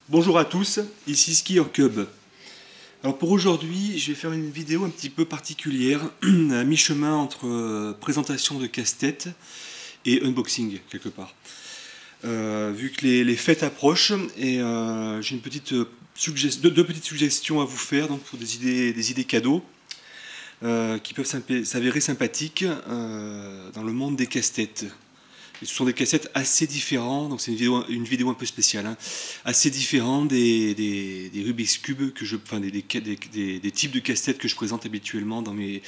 Bonjour à tous, ici Skier Cub. Alors pour aujourd'hui, je vais faire une vidéo un petit peu particulière, à mi-chemin entre présentation de casse-tête et unboxing quelque part. Vu que les fêtes approchent, et j'ai une petite deux petites suggestions à vous faire donc pour des idées cadeaux qui peuvent s'avérer sympathiques dans le monde des casse-têtes. Et ce sont des cassettes assez différentes, donc c'est une vidéo un peu spéciale, hein, assez différentes des Rubik's Cube, enfin des types de cassettes que je présente habituellement dans mes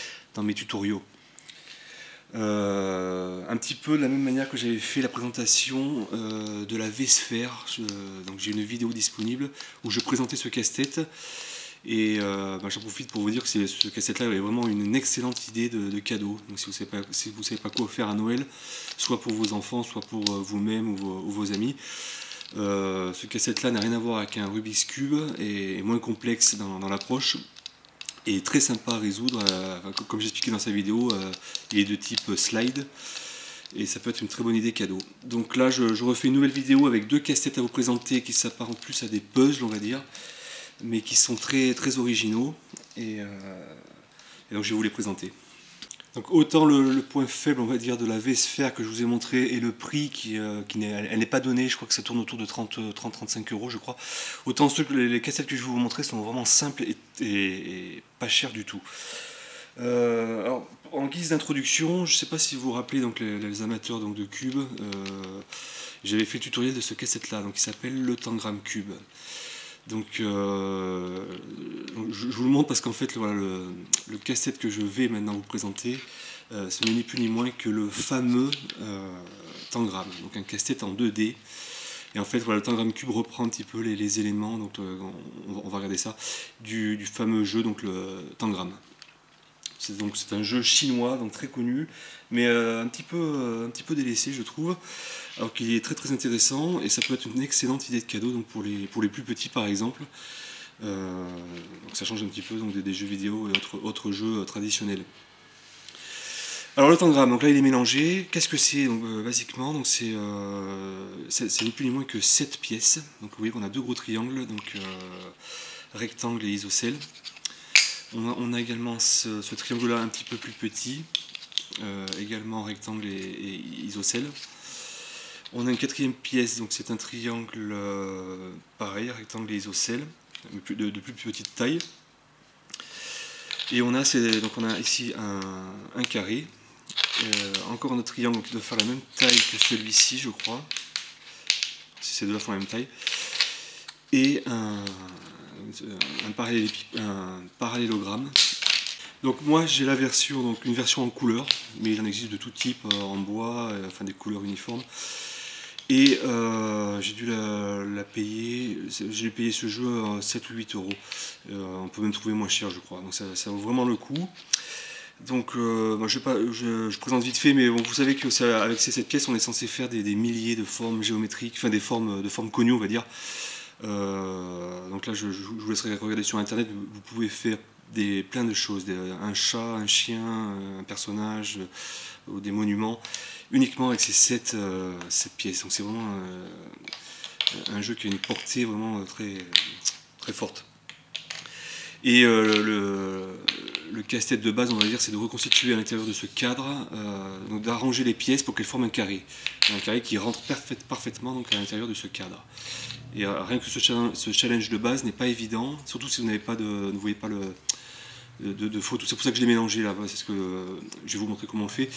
tutoriaux. Un petit peu de la même manière que j'avais fait la présentation de la V-Sphère, donc j'ai une vidéo disponible où je présentais ce casse-tête. Et j'en profite pour vous dire que ce cassette-là est vraiment une excellente idée de cadeau. Donc si vous savez pas quoi faire à Noël, soit pour vos enfants, soit pour vous-même ou vos amis, ce cassette-là n'a rien à voir avec un Rubik's Cube et est moins complexe dans l'approche et très sympa à résoudre. Comme j'expliquais dans sa vidéo, il est de type slide. Et ça peut être une très bonne idée cadeau. Donc là, je refais une nouvelle vidéo avec deux cassettes à vous présenter qui s'apparentent plus à des puzzles, on va dire, mais qui sont très, très originaux, et donc je vais vous les présenter. Donc autant le point faible, on va dire, de la V-Sphère que je vous ai montré, et le prix elle n'est pas donné, je crois que ça tourne autour de 30-35 euros, je crois. Autant les cassettes que je vais vous montrer sont vraiment simples et pas chères du tout. Alors, en guise d'introduction, je ne sais pas si vous vous rappelez, donc les amateurs donc, de cubes, j'avais fait le tutoriel de ce cassette-là, donc il s'appelle le Tangram Cube. Donc je vous le montre parce qu'en fait voilà, le casse-tête que je vais maintenant vous présenter, ce n'est ni plus ni moins que le fameux Tangram, donc un casse-tête en 2D. Et en fait voilà, le Tangram Cube reprend un petit peu les éléments, donc on va regarder ça, du fameux jeu, donc le Tangram. C'est un jeu chinois, donc très connu, mais un petit peu délaissé, je trouve, alors qu'il est très très intéressant, et ça peut être une excellente idée de cadeau donc pour les plus petits par exemple. Donc ça change un petit peu donc, des jeux vidéo et autres jeux traditionnels. Alors le Tangram, donc là il est mélangé. Qu'est-ce que c'est basiquement? Donc c'est ni plus ni moins que 7 pièces. Donc vous voyez qu'on a deux gros triangles, donc rectangle et isocèle. On a également ce triangle-là un petit peu plus petit, également rectangle et isocèle. On a une quatrième pièce, donc c'est un triangle pareil, rectangle et isocèle, mais de plus petite taille. Et on a ici un carré, encore un autre triangle donc, qui doit faire la même taille que celui-ci, je crois, si ces deux-là font la même taille, et un parallélogramme. Donc moi j'ai la version, donc une version en couleur, mais il en existe de tout type, en bois, enfin des couleurs uniformes. Et j'ai dû la payer, j'ai payé ce jeu à 7 ou 8 euros. On peut même trouver moins cher je crois, donc ça vaut vraiment le coup. Donc moi, je présente vite fait, mais bon, vous savez que avec ces 7 pièces on est censé faire des milliers de formes géométriques, enfin des formes connues on va dire. Donc là je vous laisserai regarder sur internet, vous pouvez faire plein de choses, un chat, un chien, un personnage, ou des monuments, uniquement avec ces 7 pièces. Donc c'est vraiment un jeu qui a une portée vraiment très, très forte. Et le casse-tête de base, on va dire, c'est de reconstituer à l'intérieur de ce cadre, donc d'arranger les pièces pour qu'elles forment un carré qui rentre parfaitement donc, à l'intérieur de ce cadre. Et rien que ce challenge de base n'est pas évident, surtout si vous n'avez pas ne voyez pas de photos. C'est pour ça que je l'ai mélangé là, c'est ce que je vais vous montrer comment on fait.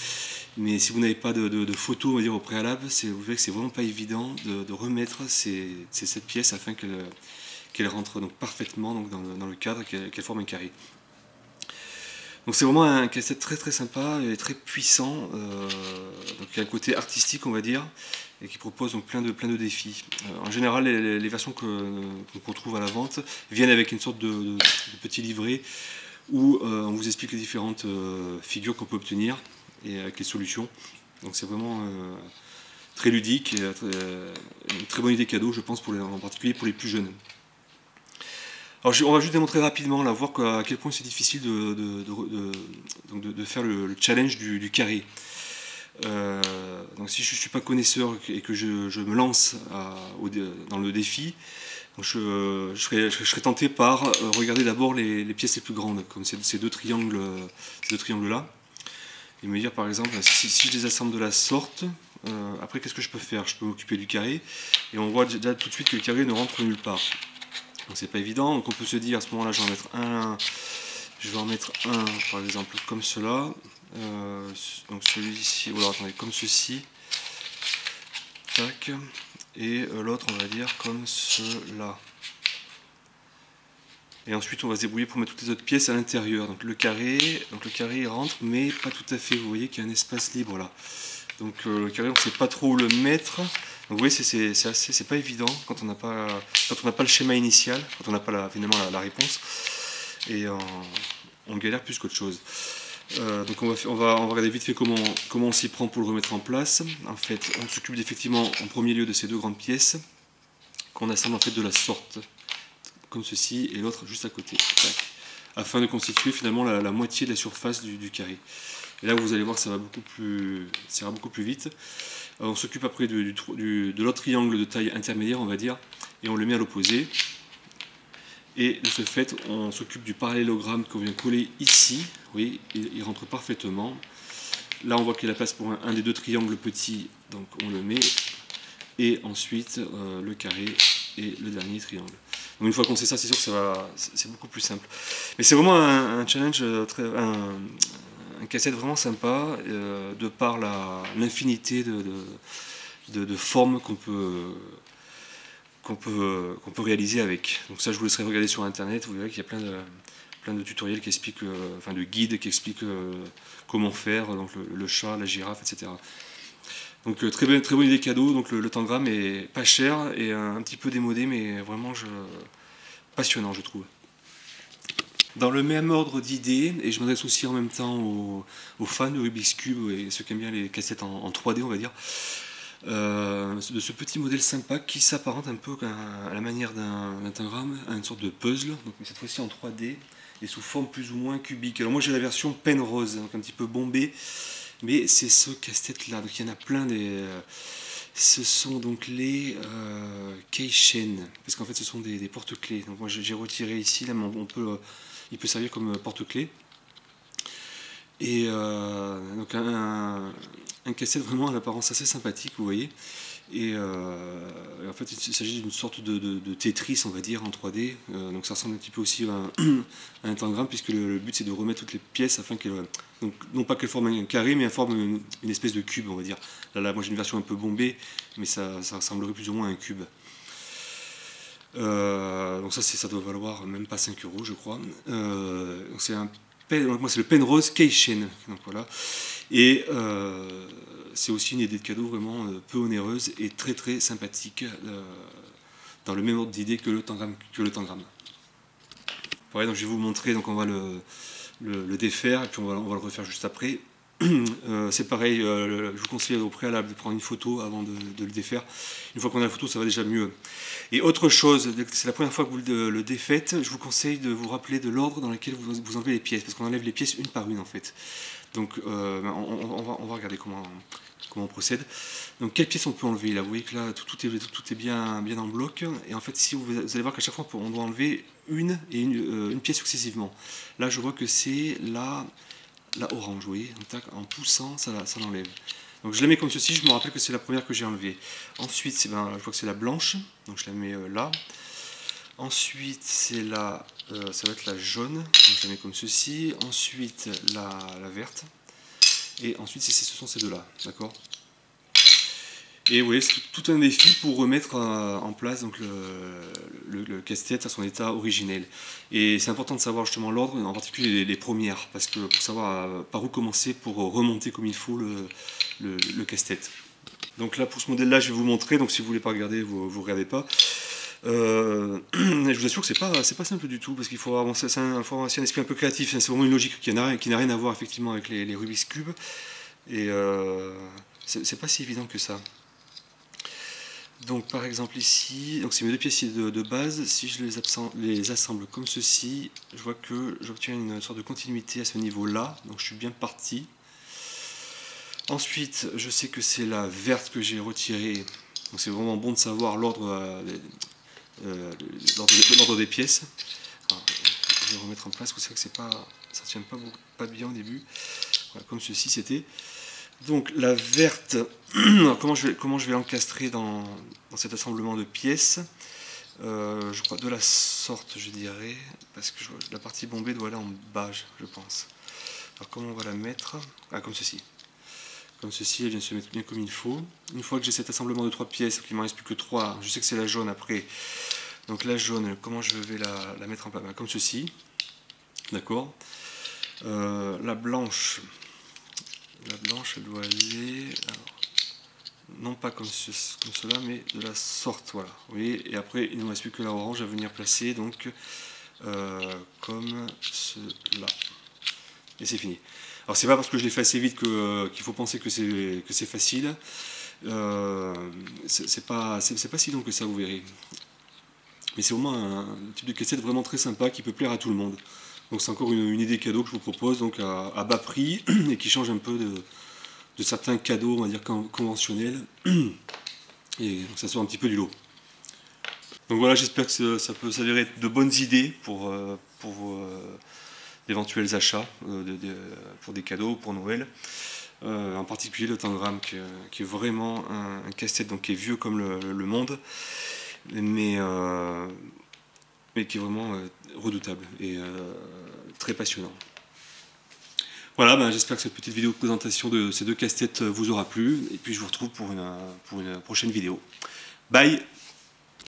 Mais si vous n'avez pas de photos, on va dire au préalable, vous verrez que c'est vraiment pas évident de remettre ces 7 pièces afin qu'elles rentrent donc parfaitement donc, dans le cadre, qu'elles forment un carré. Donc c'est vraiment un casse-tête très très sympa et très puissant, donc il y a un côté artistique on va dire, et qui propose donc plein de défis. En général les versions qu'on trouve à la vente viennent avec une sorte de petit livret où on vous explique les différentes figures qu'on peut obtenir et avec les solutions. Donc c'est vraiment très ludique et une très bonne idée cadeau je pense en particulier pour les plus jeunes. Alors on va juste démontrer rapidement, là, voir à quel point c'est difficile de faire le challenge du carré. Donc si je ne suis pas connaisseur et que je me lance dans le défi, Donc je serais tenté par regarder d'abord les pièces les plus grandes, comme ces deux triangles là, et me dire par exemple, si je les assemble de la sorte, après qu'est-ce que je peux faire? Je peux m'occuper du carré, et on voit déjà tout de suite que le carré ne rentre nulle part. Donc c'est pas évident, donc on peut se dire à ce moment-là, je vais en mettre un par exemple comme cela, donc celui-ci, alors attendez, comme ceci, tac, et l'autre on va dire comme cela. Et ensuite on va se débrouiller pour mettre toutes les autres pièces à l'intérieur. Donc le carré rentre, mais pas tout à fait, vous voyez qu'il y a un espace libre là. Donc le carré on ne sait pas trop où le mettre. Donc vous voyez c'est pas évident quand on n'a pas le schéma initial, quand on n'a pas finalement la réponse. Et on galère plus qu'autre chose. Donc on va regarder vite fait comment on s'y prend pour le remettre en place. En fait, on s'occupe effectivement en premier lieu de ces deux grandes pièces qu'on assemble en fait de la sorte, comme ceci, et l'autre juste à côté, afin de constituer finalement la moitié de la surface du carré. Et là vous allez voir que ça ira beaucoup plus vite. On s'occupe après de l'autre triangle de taille intermédiaire, on va dire, et on le met à l'opposé. Et de ce fait, on s'occupe du parallélogramme qu'on vient coller ici. Oui, il rentre parfaitement. Là, on voit qu'il y a la place pour un des deux triangles petits, donc on le met. Et ensuite, le carré et le dernier triangle. Donc une fois qu'on sait ça, c'est sûr que c'est beaucoup plus simple. Mais c'est vraiment un challenge, un casse-tête vraiment sympa, de par l'infinité de formes qu'on peut réaliser avec. Donc ça, je vous laisserai regarder sur internet, vous verrez qu'il y a plein de tutoriels qui expliquent, enfin de guides qui expliquent comment faire, donc le chat, la girafe, etc. Donc très bonne idée cadeau, donc le tangram est pas cher et un petit peu démodé, mais vraiment passionnant je trouve. Dans le même ordre d'idées, et je m'adresse aussi en même temps aux fans de Rubik's Cube et ceux qui aiment bien les cassettes en 3D on va dire, de ce petit modèle sympa qui s'apparente un peu à la manière d'un tangram, à une sorte de puzzle, donc cette fois-ci en 3D et sous forme plus ou moins cubique. Alors moi j'ai la version Penrose, donc un petit peu bombée, mais c'est ce casse-tête là, donc il y en a plein ce sont donc les Keishen, parce qu'en fait ce sont des porte-clés. Donc moi j'ai retiré ici, là, mais il peut servir comme porte-clés. Et donc un casse-tête vraiment à l'apparence assez sympathique, vous voyez. Et en fait il s'agit d'une sorte de Tetris on va dire en 3D, donc ça ressemble un petit peu aussi à un tangram, puisque le but c'est de remettre toutes les pièces afin qu'elles, donc non pas qu'elles forment un carré, mais elles forment une espèce de cube on va dire. Là moi j'ai une version un peu bombée, mais ça ressemblerait plus ou moins à un cube. Donc ça doit valoir même pas 5 € je crois. Donc moi c'est le Penrose Keishen, donc voilà. Et c'est aussi une idée de cadeau vraiment peu onéreuse et très sympathique, dans le même ordre d'idée que le tangram. Pareil, donc je vais vous montrer, donc on va le défaire et puis on va le refaire juste après. C'est pareil, je vous conseille au préalable de prendre une photo avant de le défaire. Une fois qu'on a la photo, ça va déjà mieux. Et autre chose, c'est la première fois que vous le défaites, je vous conseille de vous rappeler de l'ordre dans lequel vous enlevez les pièces, parce qu'on enlève les pièces une par une en fait. Donc on va regarder comment on procède. Donc quelles pièces on peut enlever là? Vous voyez que là tout est bien en bloc, et en fait si vous allez voir qu'à chaque fois on doit enlever une pièce successivement. Là je vois que c'est la orange, vous voyez, donc, en poussant ça l'enlève. Donc je la mets comme ceci, je me rappelle que c'est la première que j'ai enlevée. Ensuite je vois que c'est la blanche, donc je la mets là. Ensuite ça va être la jaune, donc je la mets comme ceci. Ensuite la verte. Et ensuite ce sont ces deux là, d'accord. Et oui, c'est tout un défi pour remettre en place donc, le casse-tête à son état originel. Et c'est important de savoir justement l'ordre, en particulier les premières, parce que pour savoir par où commencer pour remonter comme il faut le casse-tête. Donc là pour ce modèle là je vais vous montrer, donc si vous voulez pas regarder, vous regardez pas. Je vous assure que c'est pas simple du tout, parce qu'il faut avoir un esprit un peu créatif, c'est vraiment une logique qui n'a rien à voir effectivement avec les Rubik's Cube, et c'est pas si évident que ça. Donc par exemple ici, donc c'est mes deux pièces de base, si je les assemble comme ceci, je vois que j'obtiens une sorte de continuité à ce niveau là, donc je suis bien parti. Ensuite je sais que c'est la verte que j'ai retirée, donc c'est vraiment bon de savoir l'ordre l'ordre des pièces. Alors, je vais remettre en place, c'est vrai que ça tient pas bien au début. Voilà, comme ceci c'était. Donc la verte, alors, comment je vais l'encastrer dans cet assemblement de pièces? Je crois de la sorte, je dirais, parce que la partie bombée doit aller en bas, je pense. Alors comment on va la mettre? Ah, comme ceci. Comme ceci, elle vient se mettre bien comme il faut. Une fois que j'ai cet assemblement de 3 pièces, il ne m'en reste plus que 3, je sais que c'est la jaune après. Donc la jaune, comment je vais la mettre en place? Comme ceci. D'accord. La blanche, elle doit aller... Alors, non pas comme cela, mais de la sorte, voilà. Vous voyez, et après, il ne me reste plus que la orange à venir placer, donc comme cela. Et c'est fini. Alors c'est pas parce que je l'ai fait assez vite qu'il faut penser que c'est facile. C'est pas si long que ça, vous verrez. Mais c'est vraiment un type de cassette vraiment très sympa qui peut plaire à tout le monde. Donc c'est encore une idée cadeau que je vous propose, donc à bas prix, et qui change un peu de certains cadeaux, on va dire, conventionnels, et donc ça sort un petit peu du lot. Donc voilà, j'espère que ça peut s'avérer de bonnes idées pour d'éventuels achats, pour des cadeaux, pour Noël. En particulier le Tangram, qui est vraiment un casse-tête, donc qui est vieux comme le monde, mais qui est vraiment redoutable et très passionnant. Voilà, ben, j'espère que cette petite vidéo de présentation de ces deux casse-têtes vous aura plu, et puis je vous retrouve pour une prochaine vidéo. Bye!